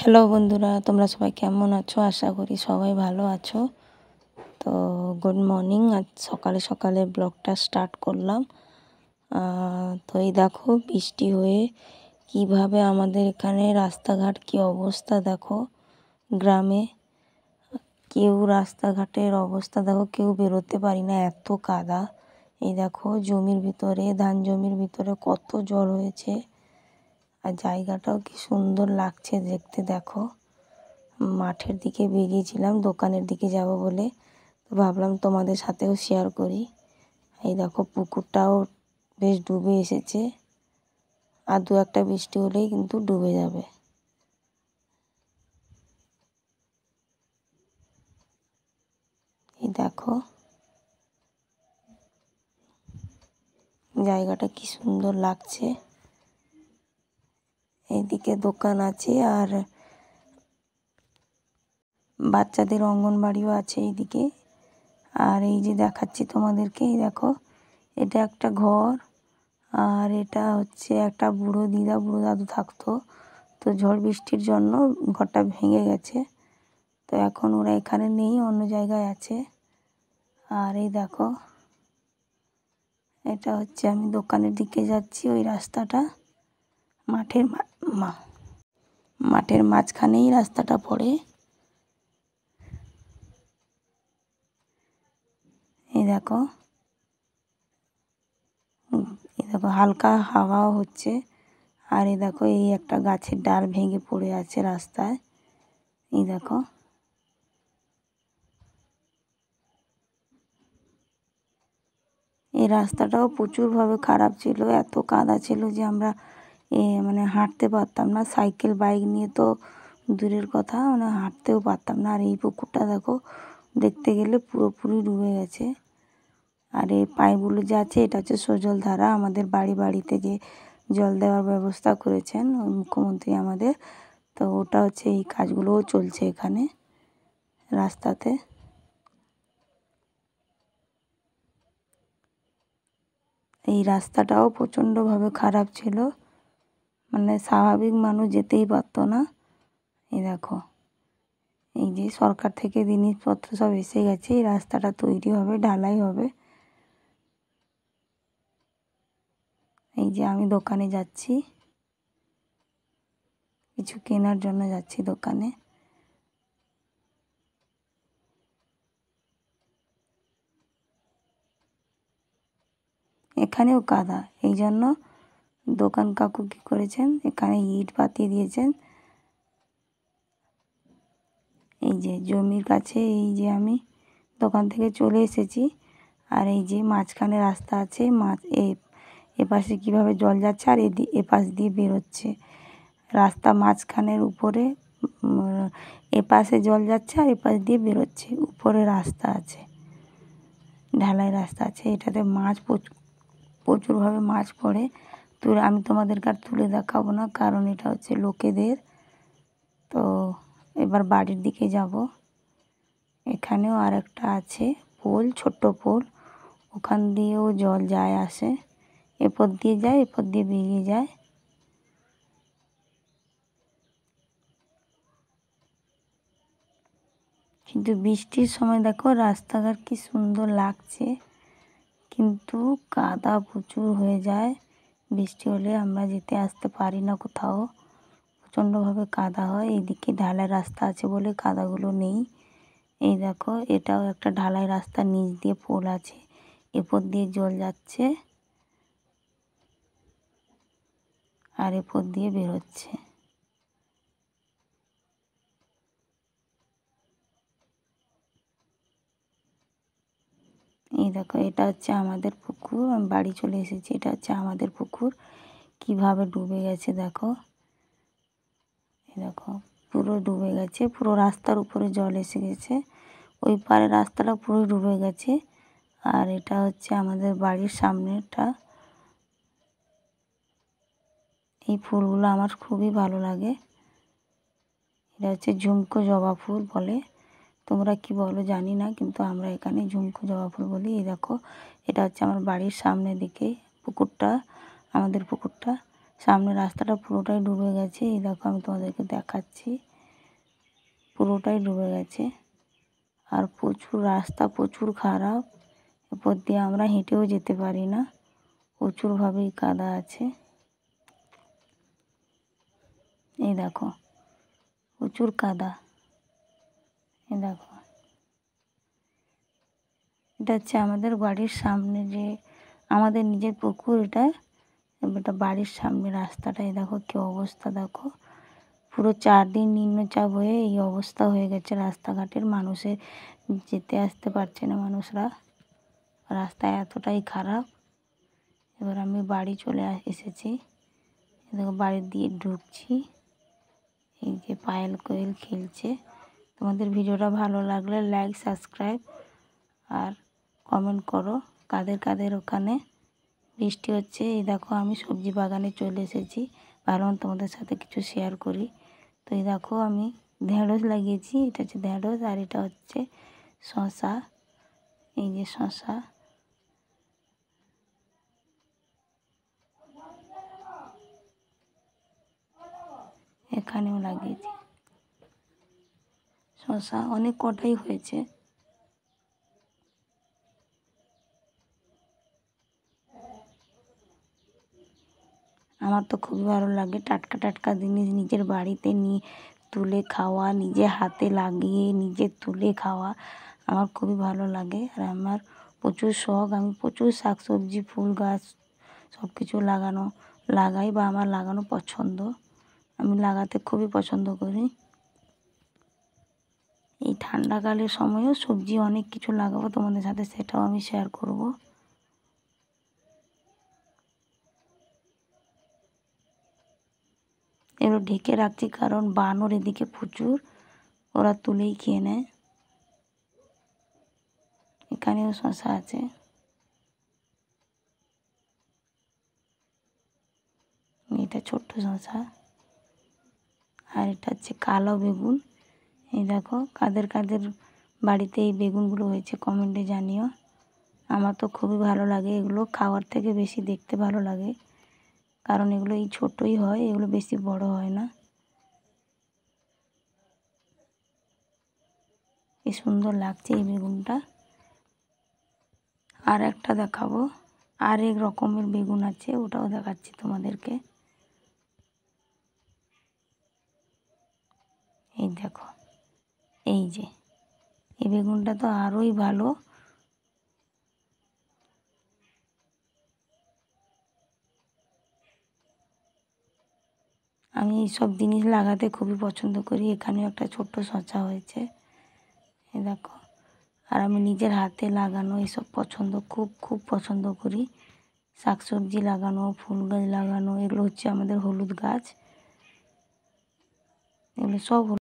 Hello বন্ধুরা, তোমরা সবাই কেমন আছো? আশা করি সবাই ভালো আছো। তো গুড মর্নিং। আজ সকালে সকালে ব্লগটা স্টার্ট করলাম। তো এই দেখো বৃষ্টি হয়ে কিভাবে আমাদের এখানে রাস্তাঘাট কি অবস্থা দেখো। গ্রামে কেউ রাস্তাঘাটের অবস্থা দেখো, কেউ বেরোতে পারি না, এত কাদা। এই দেখো জমির ভিতরে, ধান জমির ভিতরে কত জল হয়েছে। আর জায়গাটাও কি সুন্দর লাগছে দেখতে দেখো। মাঠের দিকে বেরিয়েছিলাম দোকানের দিকে যাব বলে, তো ভাবলাম তোমাদের সাথেও শেয়ার করি। এই দেখো পুকুরটাও বেশ ডুবে এসেছে, আর দু একটা বৃষ্টি হলেই কিন্তু ডুবে যাবে। এই দেখো জায়গাটা কি সুন্দর লাগছে। এইদিকে দোকান আছে আর বাচ্চাদের অঙ্গনবাড়িও আছে এইদিকে। আর এই যে দেখাচ্ছি তোমাদেরকে, এই দেখো এটা একটা ঘর, আর এটা হচ্ছে একটা বুড়ো দিদা বুড়ো দাদু থাকতো। তো ঝড় বৃষ্টির জন্য ঘরটা ভেঙে গেছে, তো এখন ওরা এখানে নেই, অন্য জায়গায় আছে। আর এই দেখো এটা হচ্ছে, আমি দোকানের দিকে যাচ্ছি, ওই রাস্তাটা মাঠের মাঝখানেই রাস্তাটা পড়ে। এই দেখো হালকা হাওয়াও হচ্ছে। আর এই দেখো এই একটা গাছের ডাল ভেঙে পড়ে আছে রাস্তায়। এই দেখো এই রাস্তাটাও প্রচুরভাবে খারাপ ছিল, এত কাদা ছিল যে আমরা মানে হাঁটতে পারতাম না। সাইকেল বাইক নিয়ে তো দূরের কথা, মানে হাঁটতেও পারতাম না। আর এই পুকুরটা দেখো, দেখতে গেলে পুরোপুরি ডুবে গেছে। আর এই পাইপগুলো যে আছে, এটা হচ্ছে সজলধারা। আমাদের বাড়িতে যে জল দেওয়ার ব্যবস্থা করেছেন ওই মুখ্যমন্ত্রী আমাদের, তো ওটা হচ্ছে এই কাজগুলোও চলছে এখানে রাস্তাতে। এই রাস্তাটাও প্রচণ্ডভাবে খারাপ ছিল, মানে স্বাভাবিক মানুষ যেতেই পারতো না। এই দেখো এই যে সরকার থেকে জিনিসপত্র সব এসে গেছে, এই রাস্তাটা তৈরি হবে, ঢালাই হবে। এই যে আমি দোকানে যাচ্ছি, কিছু কেনার জন্য যাচ্ছি দোকানে। এখানেও কাদা, এই জন্য দোকান কাকু কী করেছেন, এখানে ইট পাতিয়ে দিয়েছেন। এই যে জমির কাছে, এই যে আমি দোকান থেকে চলে এসেছি, আর এই যে মাঝখানে রাস্তা আছে, এপাশে কীভাবে জল যাচ্ছে আর এপাশ দিয়ে বেরোচ্ছে। রাস্তা মাঝখানের উপরে এপাশে জল যাচ্ছে আর এপাশ দিয়ে বেরোচ্ছে, উপরে রাস্তা আছে, ঢালাই রাস্তা আছে। এটাতে মাছ প্রচুরভাবে মাছ পড়ে। আমি তোমাদেরকে আর তুলে দেখাবো না, কারণ এটা হচ্ছে লোকেদের। তো এবার বাড়ির দিকে যাব। এখানেও আর একটা আছে পোল, ছোট্ট পোল, ওখান দিয়েও জল যায় আসে, এপর দিয়ে যায় এপর দিয়ে বেরিয়ে যায়। কিন্তু বৃষ্টির সময় দেখো রাস্তাঘাট কি সুন্দর লাগছে, কিন্তু কাদা প্রচুর হয়ে যায়। বৃষ্টি হলে আমরা যেতে আসতে পারি না কোথাও, প্রচণ্ডভাবে কাদা হয়। এইদিকে ঢালাই রাস্তা আছে বলে কাদাগুলো নেই। এই দেখো এটাও একটা ঢালাই রাস্তা, নিচ দিয়ে পোল আছে, এপর দিয়ে জল যাচ্ছে আর এপর দিয়ে বেরোচ্ছে। এই দেখো এটা হচ্ছে আমাদের পুকুর, আমি বাড়ি চলে এসেছি, এটা হচ্ছে আমাদের পুকুর। কিভাবে ডুবে গেছে দেখো, এই দেখো পুরো ডুবে গেছে, পুরো রাস্তার উপরে জল এসে গেছে, ওই পারে রাস্তাটা পুরো ডুবে গেছে। আর এটা হচ্ছে আমাদের বাড়ির সামনেটা। এই ফুলগুলো আমার খুবই ভালো লাগে, এটা হচ্ছে ঝুমকো জবা ফুল বলে, তোমরা কি বলো জানি না, কিন্তু আমরা এখানে ঝুমকো জবা ফুল বলি। এই দেখো এটা হচ্ছে আমার বাড়ির সামনের দিকে পুকুরটা, আমাদের পুকুরটা। সামনে রাস্তাটা পুরোটাই ডুবে গেছে। এই দেখো আমি তোমাদেরকে দেখাচ্ছি, পুরোটাই ডুবে গেছে। আর প্রচুর রাস্তা প্রচুর খারাপ, এরপর দিয়ে আমরা হেঁটেও যেতে পারি না, প্রচুরভাবেই কাদা আছে। এই দেখো প্রচুর কাদা। এই দেখো, এটা হচ্ছে আমাদের বাড়ির সামনে যে আমাদের নিজের পুকুর, এটা বাড়ির সামনে রাস্তাটা। এই দেখো কী অবস্থা, দেখো পুরো 4 দিন নিম্নচাপ হয়ে এই অবস্থা হয়ে গেছে রাস্তাঘাটের। মানুষের যেতে আসতে পারছে না মানুষরা, রাস্তা এতটাই খারাপ। এবার আমি বাড়ি চলে এসেছি, দেখো বাড়ি দিয়ে ঢুকছি। এই যে পায়েল কোয়েল খেলছে। তোমাদের ভিডিওটা ভালো লাগলে লাইক সাবস্ক্রাইব আর কমেন্ট করো কাদের কাদের ওখানে বৃষ্টি হচ্ছে। এই দেখো আমি সবজি বাগানে চলে এসেছি, ভাবলাম তোমাদের সাথে কিছু শেয়ার করি। তো এই দেখো আমি ঢেঁড়স লাগিয়েছি, এটা হচ্ছে ঢেঁড়স আর এটা হচ্ছে শসা। এই যে শসা, এখানেও লাগিয়েছি শসা, অনেক কটাই হয়েছে। আমার তো খুবই ভালো লাগে টাটকা টাটকা জিনিস নিজের বাড়িতে নিয়ে তুলে খাওয়া, নিজে হাতে লাগিয়ে নিজে তুলে খাওয়া আমার খুবই ভালো লাগে। আর আমার প্রচুর শখ, আমি প্রচুর শাকসবজি ফুল গাছ সব কিছু লাগাই বা আমার লাগানো পছন্দ, আমি লাগাতে খুবই পছন্দ করি। এই ঠান্ডাকালের সময়ও সবজি অনেক কিছু লাগাবো তোমাদের সাথে, সেটাও আমি শেয়ার করব। এগুলো ঢেকে রাখছি কারণ বানর এদিকে প্রচুর, ওরা তুলেই খেয়ে নেয়। এখানেও শসা আছে, এটা ছোট্ট শসা। আর এটা হচ্ছে কালো বেগুন। এই দেখো কাদের কাদের বাড়িতে এই বেগুনগুলো হয়েছে কমেন্টে জানিও। আমার তো খুবই ভালো লাগে, এগুলো খাওয়ার থেকে বেশি দেখতে ভালো লাগে, কারণ এগুলো এই ছোটোই হয়, এগুলো বেশি বড় হয় না। কি সুন্দর লাগছে এই বেগুনটা। আর একটা দেখাবো, আর এক রকমের বেগুন আছে, ওটাও দেখাচ্ছি তোমাদেরকে। এই দেখো, এই যে এই বেগুনটা তো আরোই ভালো। আমি এইসব জিনিস লাগাতে খুবই পছন্দ করি। এখানেও একটা ছোট্ট শসা হয়েছে, এই দেখো। আর আমি নিজের হাতে লাগানো এইসব খুব খুব পছন্দ করি। শাকসবজি লাগানো, ফুল গাছ লাগানো, এগুলো হচ্ছে আমাদের হলুদ গাছ, এগুলো সব